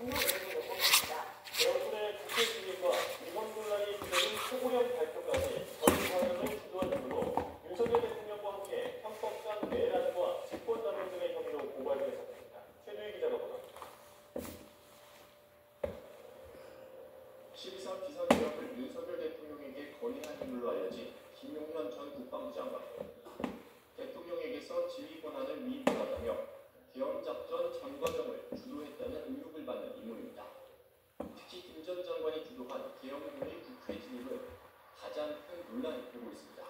분노 의혹을 꼽습니다. 대형군의 국회 진입과 위헌 논란이 부대인 포고령 발표까지 전 과정을 주도한 이후로 윤석열 대통령과 함께 헌법상 내란과 집권남용 등의 혐의로 고발된 사건입니다. 최두희 기자가 보도합니다. 12.3 비상계엄을 윤석열 대통령에게 건의한 인물로 알려진 김용현 전 국방부 장관. 대통령에게서 지휘 권한을 위임받았다며 계엄작전 전 과정을 주도했다는 의혹을 받는 인물입니다. 특히 김 전 장관이 주도한 계엄군의 국회 진입은 가장 큰 논란이 되고 있습니다.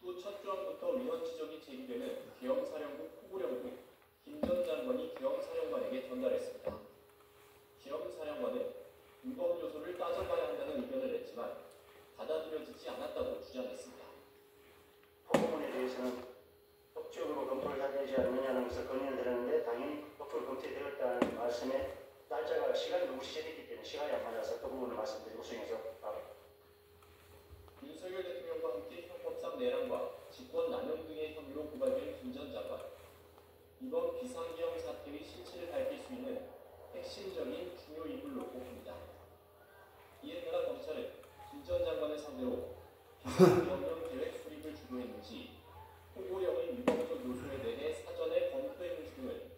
또 첫 조항부터 위헌 지적이 제기되는 계엄사령부 포고령을 김 전 장관이 계엄사령관에게 전달했습니다. 계엄사령관은 위법 요소를 따져봐야 한다는 의견을 냈지만 받아들여지지 않았다고 주장했습니다. 포고문에 대해서는 법적으로 검토를 해야 되지 않느냐는 것을 건의를 드렸는데 당연히 법적으로 검토되었다는 말씀에 날짜가 시간이 너무 시제됐기 때문에 시간이 안 맞아서 그 부분을 말씀드리고 수행해서 윤석열 대통령과 함께 형법상 내란과 직권 남용 등의 혐의로 고발된 김 전 장관. 이번 비상계엄 사태의 실체를 밝힐 수 있는 핵심적인 중요 인물로 꼽힙니다. 이에 따라 검찰은 김 전 장관을 상대로 비상계엄령 계획 수립을 주도했는지 포고령의 위법적 요소에 대해 사전에 검토했는지 등을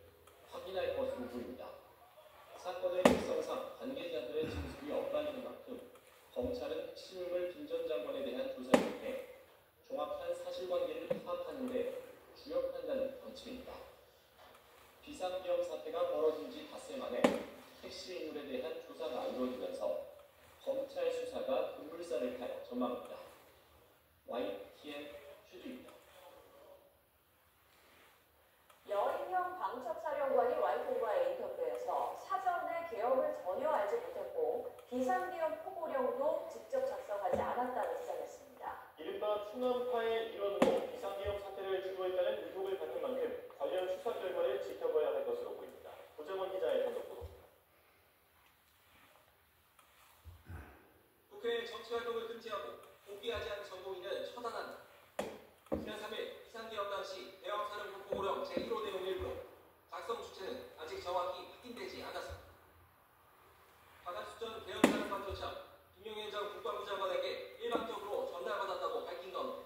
확인할 것으로 보입니다. 사건의 특성상 관계자들의 진술이 엇갈리는 만큼 검찰은 핵심인물 김 전 장관에 대한 조사를 통해 정확한 사실관계를 파악하는 데 주력한다는 방침입니다. 비상계엄 사태가 벌어진 지 닷새 만에 핵심인물에 대한 조사가 이루어지면서 검찰 수사가 급물살을 탈 전망입니다. YTN 최두입니다. 여인형 방첩사령관이 YTN과의 인터뷰에서 사전에 계엄을 전혀 알지 못했고 비상계엄 포고령도 직접 작성하지 않았다고 주장했습니다. 이른바 충남파의 일원으로 비상계엄 사태를 주도했다는 의혹을 받는 만큼 관련 수사 결과를 지켜봐야 할 것으로 보입니다. 고정원 기자의 단독 보도입니다. 국회의 정치활동을 금지하고 복귀하지 않은 전공인은 처단한다. 지난 3일 비상계엄 당시 대왕사령부 포고령 제1호 내용 일부로 작성 주체는 아직 정확히 확인되지 않았습니다. 박한수 전 대형사령관조차 김용현 전 국방부 장관에게 일방적으로 전달받았다고 밝힌 가운데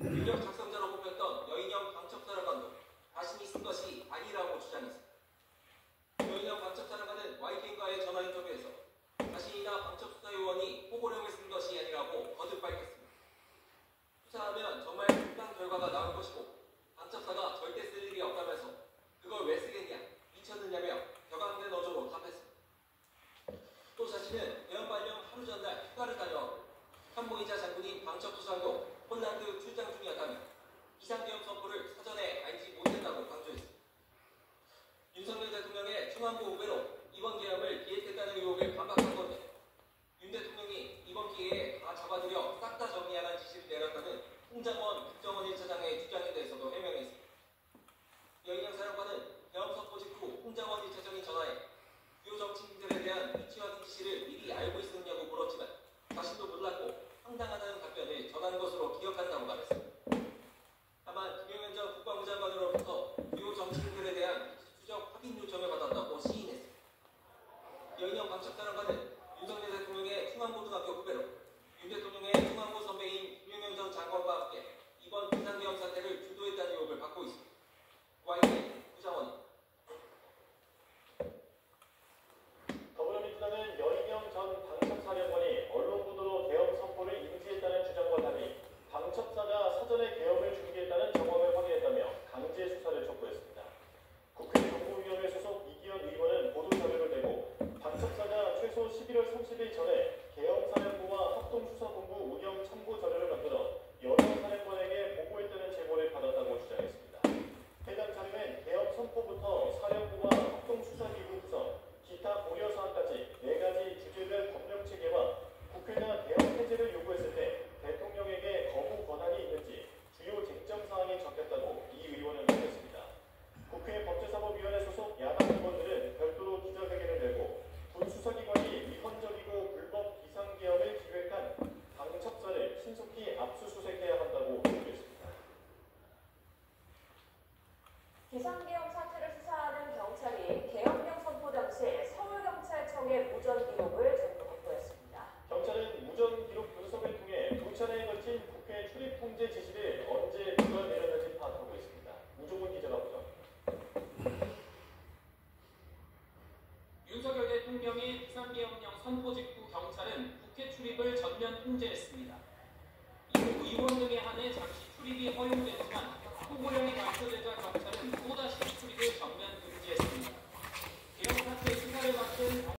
인력 작성자로 뽑혔던 여인형 방첩사령관도 자신이 쓴 것이 아니라고 주장했습니다. 여인형 방첩사령관은 YTN과의 전화 인터뷰에서 자신이나 방첩수사요원이 포고령을 쓴 것이 아니라고 거듭 밝혔습니다. 수사하면 정말 금방 결과가 나올 것이고 방첩사가 절대 쓸 일이 없다면서 그걸 왜 쓰겠냐, 미쳤느냐며 격앙된 어조로 답했습니다. 또 자신은 계엄 발령 하루 전날 휴가를 다녀왔고 참모이자 장군인 방첩수사도 폴란드 출장 중이었다며 비상계엄 선포를 사전에 알지 못했다고 강조했습니다. 윤석열 대통령의 충안부 후배로 이번 계엄을 기획했다는 의혹을 반박한 건데 윤 대통령이 이번 기회에 다 잡아들여 싹 다 정리하라는 지시를 내렸다는 홍장원 국정원 1차장의 주장에 대해서도 해명했습니다. 여인형 사령관은 계엄 선포 직후 홍장원 1차장이 전화해 주요 정치인들에 대한 위치와 지시를 미리 알고 있었냐고 물었지만 자신도 몰랐고 황당하다는 답변을 전한 것으로 기억한다고 말했습니다. 다만 김용현 전 국방부 장관으로부터 주요 정치인들에 대한 추적 확인 요청을 받았다고 시인했습니다. 여인형 방첩사령관은 윤석열 대통령의 충안고등학교 후배로 윤 대통령의 충안고 선배인 김용현 전 장관과 함께 이번 비상계엄 사태를 주도했다는 의혹을 받고 있습니다. YTN 구장원입니다. 더불어민주당은 여인형 전 방첩사령관이 언론 보도로 계엄 선포를 인지했다는 주장과 달리 방첩사가 사전에 계엄을 준비했다는 정황을 확인했다며 강제 수사를 촉구했습니다. 국회 정보위원회 소속 이기현 의원은 보도 자료를 내고 방첩사가 경찰청의 무전 기록을 전부 확보했습니다. 경찰은 무전 기록 분석을 통해 두 차례에 걸친 국회 출입 통제 지시를 언제 누가 내렸는지 파악하고 있습니다. 우종훈 기자가 보죠. 윤석열 대통령의 비상계엄령 선포 직후 경찰은 국회 출입을 전면 통제했습니다. 이후 의원 등에 한해 잠시